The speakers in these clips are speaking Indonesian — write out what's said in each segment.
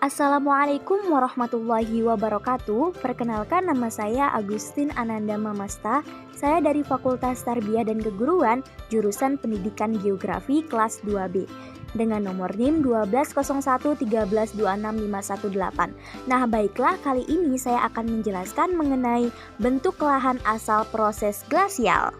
Assalamualaikum warahmatullahi wabarakatuh. Perkenalkan, nama saya Agustin Ananda Mamasta. Saya dari Fakultas Tarbiyah dan Keguruan, jurusan Pendidikan Geografi kelas 2B. Dengan nomor NIM 120113265518. Nah, baiklah, kali ini saya akan menjelaskan mengenai bentuk lahan asal proses glasial.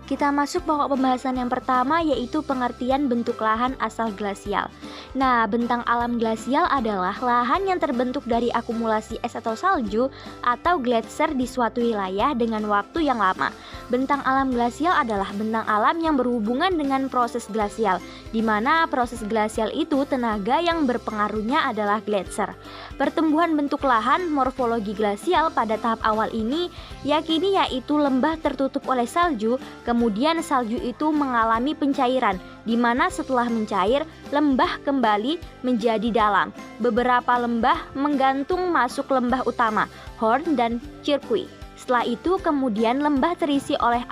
Kita masuk pokok pembahasan yang pertama, yaitu pengertian bentuk lahan asal glasial. Nah, bentang alam glasial adalah lahan yang terbentuk dari akumulasi es atau salju atau gletser di suatu wilayah dengan waktu yang lama. Bentang alam glasial adalah bentang alam yang berhubungan dengan proses glasial, di mana proses glasial itu tenaga yang berpengaruhnya adalah gletser. Pertumbuhan bentuk lahan morfologi glasial pada tahap awal ini yakini yaitu lembah tertutup oleh salju, kemudian salju itu mengalami pencairan, di mana setelah mencair, lembah kembali menjadi dalam. Beberapa lembah menggantung masuk lembah utama, horn dan circuit. Setelah itu kemudian lembah terisi oleh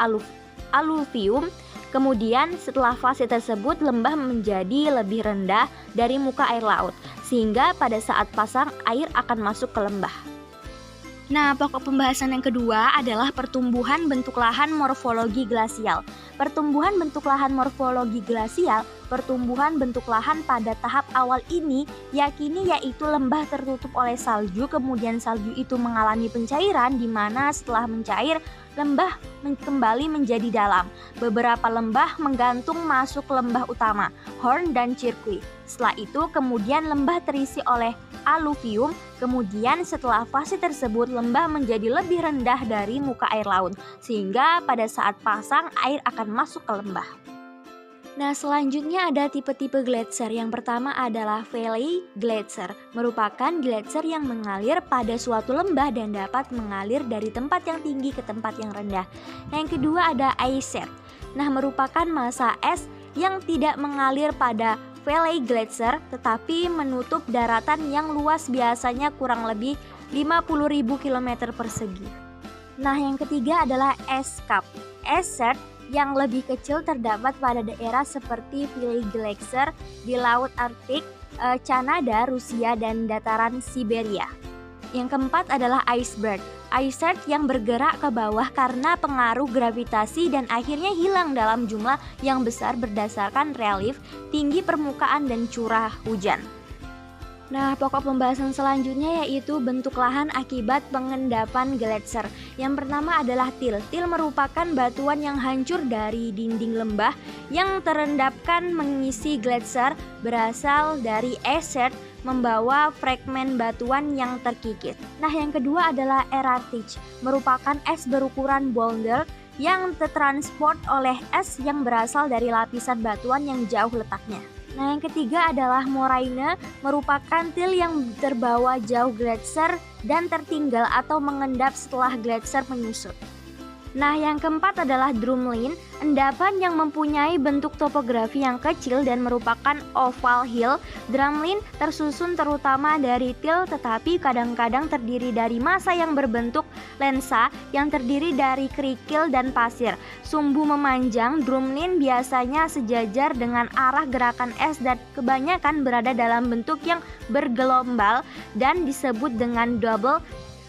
aluvium. Kemudian setelah fase tersebut lembah menjadi lebih rendah dari muka air laut, sehingga pada saat pasang air akan masuk ke lembah. Nah, pokok pembahasan yang kedua adalah pertumbuhan bentuk lahan morfologi glasial. Pertumbuhan bentuk lahan morfologi glasial, pertumbuhan bentuk lahan pada tahap awal ini yakini yaitu lembah tertutup oleh salju, kemudian salju itu mengalami pencairan, di mana setelah mencair, lembah kembali menjadi dalam. Beberapa lembah menggantung masuk lembah utama, horn dan circuit. Setelah itu kemudian lembah terisi oleh aluvium. Kemudian setelah fase tersebut lembah menjadi lebih rendah dari muka air laut, sehingga pada saat pasang air akan masuk ke lembah. Nah, selanjutnya ada tipe-tipe gletser. Yang pertama adalah valley gletser, merupakan gletser yang mengalir pada suatu lembah dan dapat mengalir dari tempat yang tinggi ke tempat yang rendah. Yang kedua ada ice sheet. Nah, merupakan massa es yang tidak mengalir pada valley gletser tetapi menutup daratan yang luas, biasanya kurang lebih 50.000 km persegi. Nah, yang ketiga adalah ice cap. Ice sheet yang lebih kecil terdapat pada daerah seperti valley gletser di Laut Arktik, Kanada, Rusia, dan dataran Siberia. Yang keempat adalah iceberg. Ice sheet yang bergerak ke bawah karena pengaruh gravitasi dan akhirnya hilang dalam jumlah yang besar berdasarkan relief, tinggi permukaan, dan curah hujan. Nah, pokok pembahasan selanjutnya yaitu bentuk lahan akibat pengendapan gletser. Yang pertama adalah til. Til merupakan batuan yang hancur dari dinding lembah yang terendapkan mengisi gletser, berasal dari ice sheet membawa fragmen batuan yang terkikis. Nah, yang kedua adalah erratic, merupakan es berukuran boulder yang tertransport oleh es yang berasal dari lapisan batuan yang jauh letaknya. Nah, yang ketiga adalah moraine, merupakan til yang terbawa jauh gletser dan tertinggal atau mengendap setelah gletser menyusut. Nah, yang keempat adalah drumlin, endapan yang mempunyai bentuk topografi yang kecil dan merupakan oval hill. Drumlin tersusun terutama dari til, tetapi kadang-kadang terdiri dari massa yang berbentuk lensa yang terdiri dari kerikil dan pasir. Sumbu memanjang, drumlin biasanya sejajar dengan arah gerakan es dan kebanyakan berada dalam bentuk yang bergelombang dan disebut dengan double,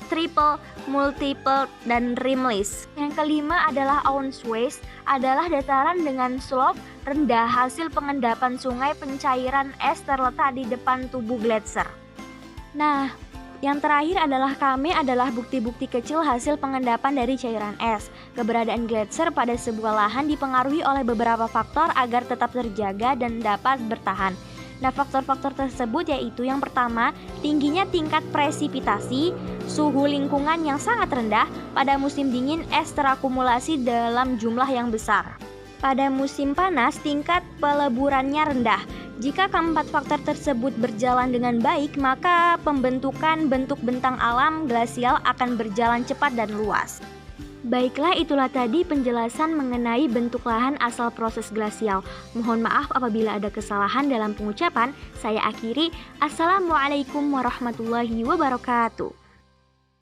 triple, multiple, dan rimless. Yang kelima adalah Aunsweis, adalah dataran dengan slope rendah hasil pengendapan sungai. Pencairan es terletak di depan tubuh gletser. Nah, yang terakhir adalah kame, adalah bukti-bukti kecil hasil pengendapan dari cairan es. Keberadaan gletser pada sebuah lahan dipengaruhi oleh beberapa faktor agar tetap terjaga dan dapat bertahan. Nah, faktor-faktor tersebut yaitu yang pertama, tingginya tingkat presipitasi, suhu lingkungan yang sangat rendah. Pada musim dingin, es terakumulasi dalam jumlah yang besar. Pada musim panas, tingkat peleburannya rendah. Jika keempat faktor tersebut berjalan dengan baik, maka pembentukan bentuk bentang alam glasial akan berjalan cepat dan luas. Baiklah, itulah tadi penjelasan mengenai bentuk lahan asal proses glasial. Mohon maaf apabila ada kesalahan dalam pengucapan. Saya akhiri. Assalamualaikum warahmatullahi wabarakatuh.